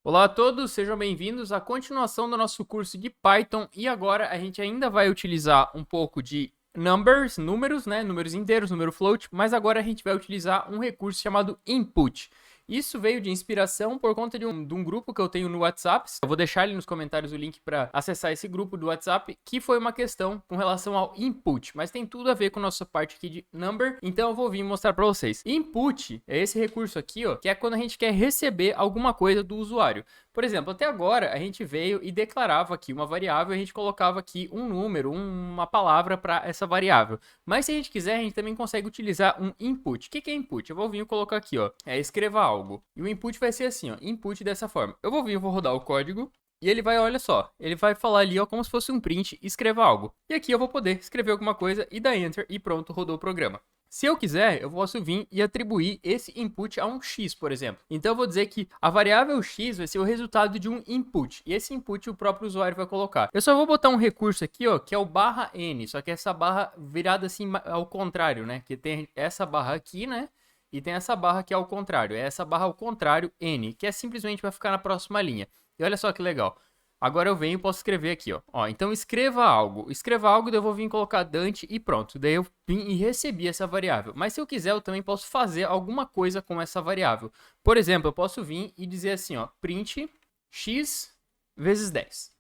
Olá a todos, sejam bem-vindos à continuação do nosso curso de Python e agora a gente ainda vai utilizar um pouco de números, né? Números inteiros, número float, mas agora a gente vai utilizar um recurso chamado input. Isso veio de inspiração por conta de um grupo que eu tenho no WhatsApp. Eu vou deixar ali nos comentários o link para acessar esse grupo do WhatsApp, que foi uma questão com relação ao input, mas tem tudo a ver com a nossa parte aqui de number, então eu vou vir mostrar para vocês. Input é esse recurso aqui, ó, que é quando a gente quer receber alguma coisa do usuário. Por exemplo, até agora a gente veio e declarava aqui uma variável e a gente colocava aqui um número, uma palavra para essa variável. Mas se a gente quiser, a gente também consegue utilizar um input. O que é input? Eu vou vir e colocar aqui, ó, escreva algo. E o input vai ser assim, ó, input dessa forma. Eu vou vir, vou rodar o código. E ele vai, olha só, ele vai falar ali, ó, como se fosse um print, escreva algo. E aqui eu vou poder escrever alguma coisa e dar enter e pronto, rodou o programa. Se eu quiser, eu posso vir e atribuir esse input a um x, por exemplo. Então eu vou dizer que a variável x vai ser o resultado de um input. E esse input o próprio usuário vai colocar. Eu só vou botar um recurso aqui, ó, que é o /n. Só que essa barra virada assim ao contrário, né? Que tem essa barra aqui, né? E tem essa barra que é ao contrário. É essa barra ao contrário, n, que é simplesmente vai ficar na próxima linha. E olha só que legal. Agora eu venho e posso escrever aqui, ó. Então escreva algo. Escreva algo, daí eu vou vir colocar Dante e pronto. Daí eu vim e recebi essa variável. Mas se eu quiser, eu também posso fazer alguma coisa com essa variável. Por exemplo, eu posso vir e dizer assim, ó, print x vezes 10,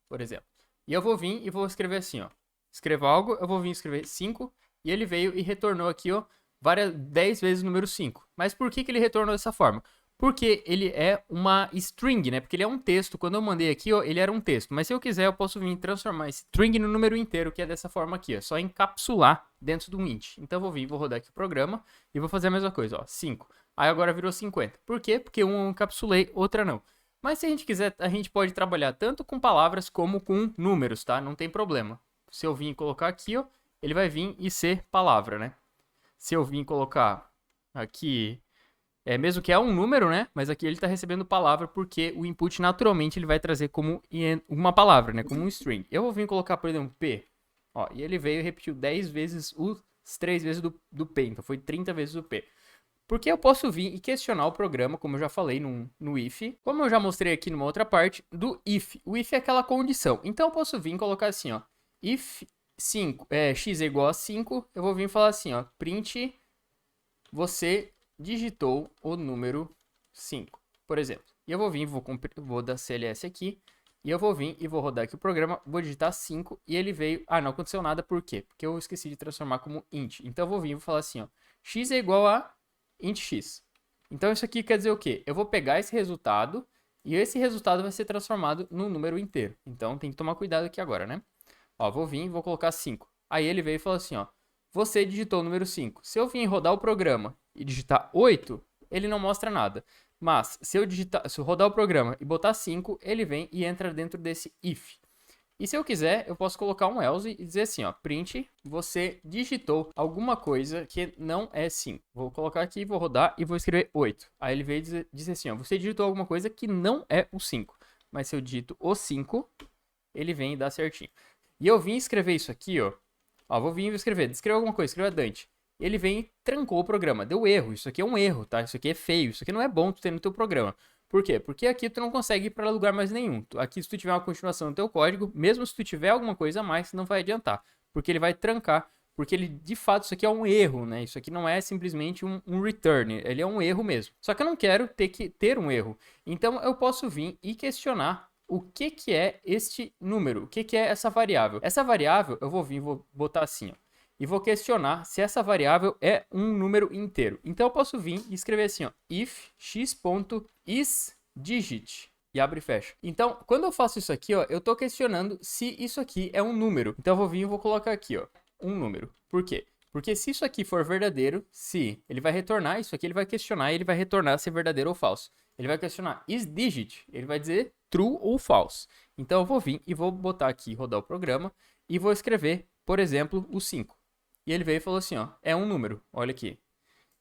por exemplo. E eu vou vir e vou escrever assim, ó. Escreva algo, eu vou vir escrever 5. E ele veio e retornou aqui, ó, 10 vezes o número 5. Mas por que ele retornou dessa forma? Porque ele é uma string, né? Porque ele é um texto. Quando eu mandei aqui, ó, ele era um texto. Mas se eu quiser, eu posso vir transformar esse string no número inteiro, que é dessa forma aqui, ó. Só encapsular dentro do int. Então eu vou vir, vou rodar aqui o programa e vou fazer a mesma coisa, ó. 5. Aí agora virou 50. Por quê? Porque um eu encapsulei, outra não. Mas se a gente quiser, a gente pode trabalhar tanto com palavras como com números, tá? Não tem problema. Se eu vir colocar aqui, ó, ele vai vir e ser palavra, né? Se eu vir colocar aqui... mesmo que é um número, né? Mas aqui ele está recebendo palavra porque o input naturalmente ele vai trazer como uma palavra, né? Como um string. Eu vou vir colocar, por exemplo, P. Ó, e ele veio e repetiu 10 vezes os 3 vezes do P. Então foi 30 vezes o P. Porque eu posso vir e questionar o programa, como eu já falei no if. Como eu já mostrei aqui numa outra parte, do if. O if é aquela condição. Então eu posso vir e colocar assim, ó. If 5, x é igual a 5, eu vou vir e falar assim, ó. Print você digitou o número 5, por exemplo. E eu vou vir, vou dar CLS aqui, e eu vou vir e vou rodar aqui o programa, vou digitar 5, e ele veio... Ah, não aconteceu nada, por quê? Porque eu esqueci de transformar como int. Então eu vou vir e vou falar assim, ó, x é igual a int x. Então isso aqui quer dizer o quê? Eu vou pegar esse resultado, e esse resultado vai ser transformado num número inteiro. Então tem que tomar cuidado aqui agora, né? Ó, vou vir e vou colocar 5. Aí ele veio e falou assim, ó, você digitou o número 5. Se eu vir rodar o programa e digitar 8, ele não mostra nada. Mas se eu rodar o programa e botar 5, ele vem e entra dentro desse if. E se eu quiser, eu posso colocar um else e dizer assim, ó, print, você digitou alguma coisa que não é 5. Vou colocar aqui, vou rodar e vou escrever 8. Aí ele veio dizer assim, ó, você digitou alguma coisa que não é o 5. Mas se eu digito o 5, ele vem e dá certinho. E eu vim escrever isso aqui, ó. Ó, vou vir e escrever. Escreva alguma coisa, escreva Dante. Ele vem e trancou o programa. Deu erro. Isso aqui é um erro, tá? Isso aqui é feio. Isso aqui não é bom tu ter no teu programa. Por quê? Porque aqui tu não consegue ir para lugar mais nenhum. Aqui, se tu tiver uma continuação no teu código, mesmo se tu tiver alguma coisa a mais, não vai adiantar. Porque ele vai trancar. Porque ele, de fato, isso aqui é um erro, né? Isso aqui não é simplesmente um return. Ele é um erro mesmo. Só que eu não quero ter um erro. Então, eu posso vir e questionar o que é este número, o que é essa variável. Essa variável, eu vou vir, vou botar assim, ó, e vou questionar se essa variável é um número inteiro. Então eu posso vir e escrever assim, ó, if x.isDigit. E abre e fecha. Então, quando eu faço isso aqui, ó, eu estou questionando se isso aqui é um número. Então eu vou vir e vou colocar aqui, ó, um número. Por quê? Porque se isso aqui for verdadeiro, se ele vai retornar, isso aqui ele vai questionar e ele vai retornar se é verdadeiro ou falso. Ele vai questionar isDigit, ele vai dizer true ou false. Então eu vou vir e vou botar aqui, rodar o programa, e vou escrever, por exemplo, o 5. E ele veio e falou assim, ó, é um número, olha aqui.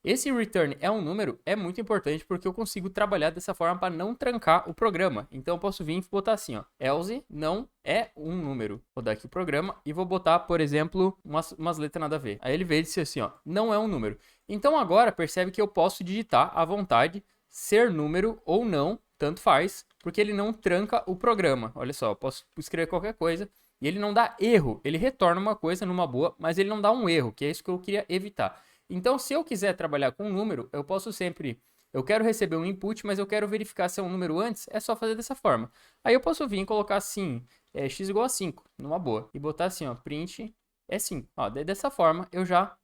Esse return é um número é muito importante porque eu consigo trabalhar dessa forma para não trancar o programa. Então eu posso vir e botar assim, ó, else não é um número. Vou dar aqui o programa e vou botar, por exemplo, umas letras nada a ver. Aí ele veio e disse assim, ó, não é um número. Então agora percebe que eu posso digitar à vontade ser número ou não, tanto faz, porque ele não tranca o programa. Olha só, eu posso escrever qualquer coisa e ele não dá erro. Ele retorna uma coisa numa boa, mas ele não dá um erro, que é isso que eu queria evitar. Então, se eu quiser trabalhar com um número, eu posso sempre... Eu quero receber um input, mas eu quero verificar se é um número antes, é só fazer dessa forma. Aí eu posso vir e colocar assim, x igual a 5, numa boa. E botar assim, ó, print é 5. Ó, dessa forma, eu já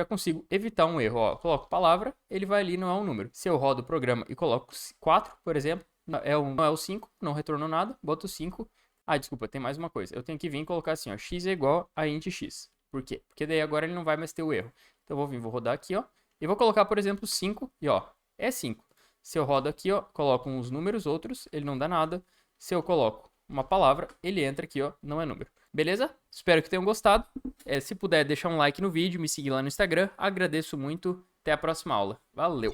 consigo evitar um erro. Ó, coloco palavra, ele vai ali, não é um número. Se eu rodo o programa e coloco 4, por exemplo, não é o 5, não retornou nada, boto 5. Ah, desculpa, tem mais uma coisa. Eu tenho que vir e colocar assim, ó, x é igual a int x. Por quê? Porque daí agora ele não vai mais ter o erro. Então eu vou rodar aqui, ó, e vou colocar, por exemplo, 5, e ó, é 5. Se eu rodo aqui, ó, coloco uns números outros, ele não dá nada. Se eu coloco uma palavra, ele entra aqui, ó, não é número. Beleza? Espero que tenham gostado. Se puder, deixar um like no vídeo, me seguir lá no Instagram. Agradeço muito. Até a próxima aula. Valeu!